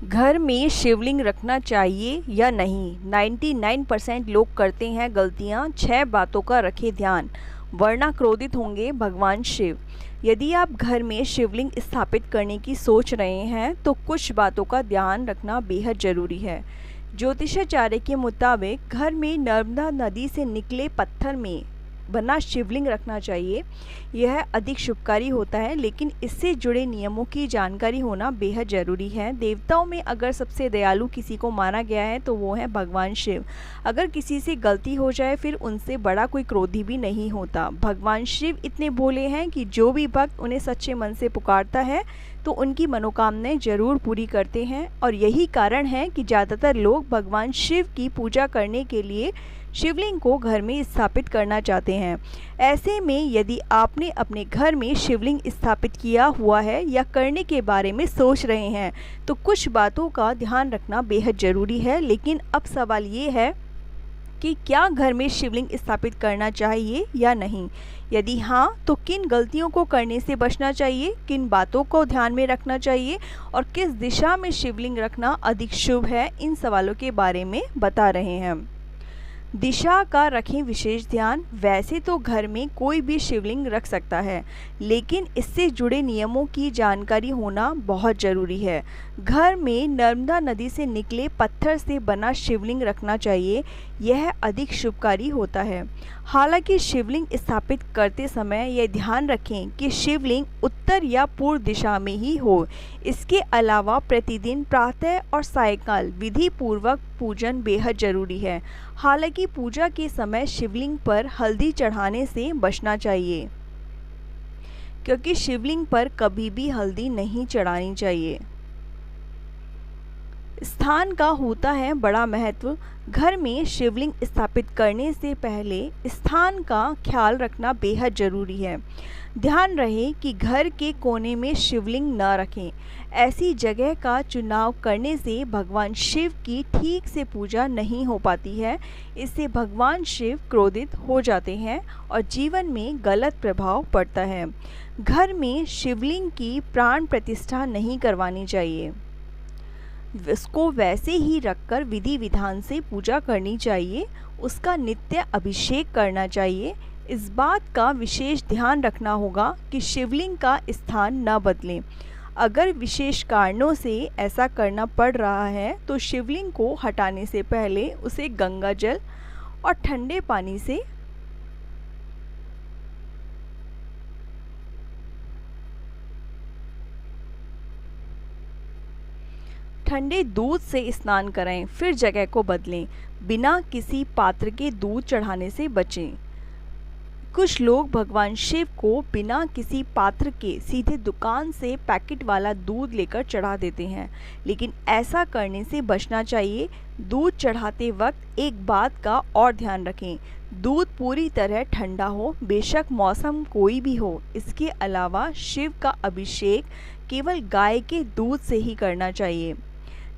घर में शिवलिंग रखना चाहिए या नहीं? 99% लोग करते हैं गलतियां। 6 बातों का रखें ध्यान, वरना क्रोधित होंगे भगवान शिव। यदि आप घर में शिवलिंग स्थापित करने की सोच रहे हैं तो कुछ बातों का ध्यान रखना बेहद ज़रूरी है। ज्योतिषाचार्य के मुताबिक घर में नर्मदा नदी से निकले पत्थर में बना शिवलिंग रखना चाहिए। यह अधिक शुभकारी होता है, लेकिन इससे जुड़े नियमों की जानकारी होना बेहद ज़रूरी है। देवताओं में अगर सबसे दयालु किसी को माना गया है तो वो है भगवान शिव। अगर किसी से गलती हो जाए फिर उनसे बड़ा कोई क्रोधी भी नहीं होता। भगवान शिव इतने भोले हैं कि जो भी भक्त उन्हें सच्चे मन से पुकारता है तो उनकी मनोकामनाएं जरूर पूरी करते हैं। और यही कारण है कि ज़्यादातर लोग भगवान शिव की पूजा करने के लिए शिवलिंग को घर में स्थापित करना चाहते हैं। ऐसे में यदि आपने अपने घर में शिवलिंग स्थापित किया हुआ है या करने के बारे में सोच रहे हैं तो कुछ बातों का ध्यान रखना बेहद ज़रूरी है। लेकिन अब सवाल ये है कि क्या घर में शिवलिंग स्थापित करना चाहिए या नहीं? यदि हाँ, तो किन गलतियों को करने से बचना चाहिए, किन बातों को ध्यान में रखना चाहिए और किस दिशा में शिवलिंग रखना अधिक शुभ है, इन सवालों के बारे में बता रहे हैं। दिशा का रखें विशेष ध्यान। वैसे तो घर में कोई भी शिवलिंग रख सकता है, लेकिन इससे जुड़े नियमों की जानकारी होना बहुत ज़रूरी है। घर में नर्मदा नदी से निकले पत्थर से बना शिवलिंग रखना चाहिए, यह अधिक शुभकारी होता है। हालांकि शिवलिंग स्थापित करते समय यह ध्यान रखें कि शिवलिंग उत्तर या पूर्व दिशा में ही हो। इसके अलावा प्रतिदिन प्रातः और सायंकाल विधि पूर्वक पूजन बेहद ज़रूरी है। हालांकि पूजा के समय शिवलिंग पर हल्दी चढ़ाने से बचना चाहिए, क्योंकि शिवलिंग पर कभी भी हल्दी नहीं चढ़ानी चाहिए। स्थान का होता है बड़ा महत्व। घर में शिवलिंग स्थापित करने से पहले स्थान का ख्याल रखना बेहद ज़रूरी है। ध्यान रहे कि घर के कोने में शिवलिंग न रखें। ऐसी जगह का चुनाव करने से भगवान शिव की ठीक से पूजा नहीं हो पाती है। इससे भगवान शिव क्रोधित हो जाते हैं और जीवन में गलत प्रभाव पड़ता है। घर में शिवलिंग की प्राण प्रतिष्ठा नहीं करवानी चाहिए, उसको वैसे ही रखकर विधि विधान से पूजा करनी चाहिए। उसका नित्य अभिषेक करना चाहिए। इस बात का विशेष ध्यान रखना होगा कि शिवलिंग का स्थान न बदले। अगर विशेष कारणों से ऐसा करना पड़ रहा है तो शिवलिंग को हटाने से पहले उसे गंगा जल और ठंडे पानी से ठंडे दूध से स्नान करें, फिर जगह को बदलें। बिना किसी पात्र के दूध चढ़ाने से बचें। कुछ लोग भगवान शिव को बिना किसी पात्र के सीधे दुकान से पैकेट वाला दूध लेकर चढ़ा देते हैं, लेकिन ऐसा करने से बचना चाहिए। दूध चढ़ाते वक्त एक बात का और ध्यान रखें, दूध पूरी तरह ठंडा हो, बेशक मौसम कोई भी हो। इसके अलावा शिव का अभिषेक केवल गाय के दूध से ही करना चाहिए।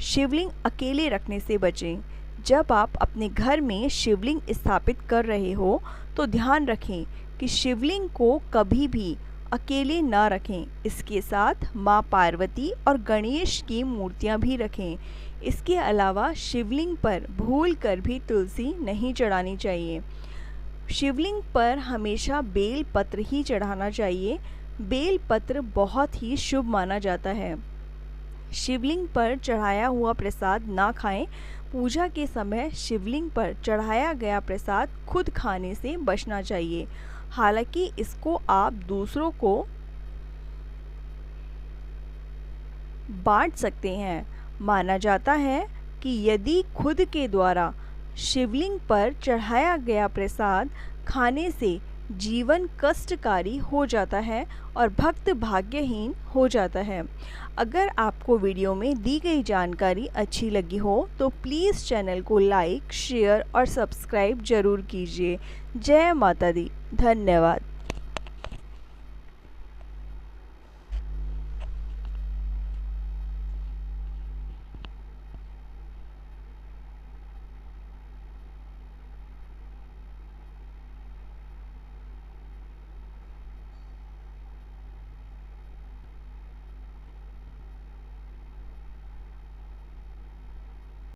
शिवलिंग अकेले रखने से बचें। जब आप अपने घर में शिवलिंग स्थापित कर रहे हो तो ध्यान रखें कि शिवलिंग को कभी भी अकेले ना रखें। इसके साथ माँ पार्वती और गणेश की मूर्तियाँ भी रखें। इसके अलावा शिवलिंग पर भूल कर भी तुलसी नहीं चढ़ानी चाहिए। शिवलिंग पर हमेशा बेल पत्र ही चढ़ाना चाहिए। बेल पत्र बहुत ही शुभ माना जाता है। शिवलिंग पर चढ़ाया हुआ प्रसाद ना खाएं। पूजा के समय शिवलिंग पर चढ़ाया गया प्रसाद खुद खाने से बचना चाहिए। हालांकि इसको आप दूसरों को बांट सकते हैं। माना जाता है कि यदि खुद के द्वारा शिवलिंग पर चढ़ाया गया प्रसाद खाने से जीवन कष्टकारी हो जाता है और भक्त भाग्यहीन हो जाता है। अगर आपको वीडियो में दी गई जानकारी अच्छी लगी हो तो प्लीज़ चैनल को लाइक, शेयर और सब्सक्राइब ज़रूर कीजिए। जय माता दी। धन्यवाद।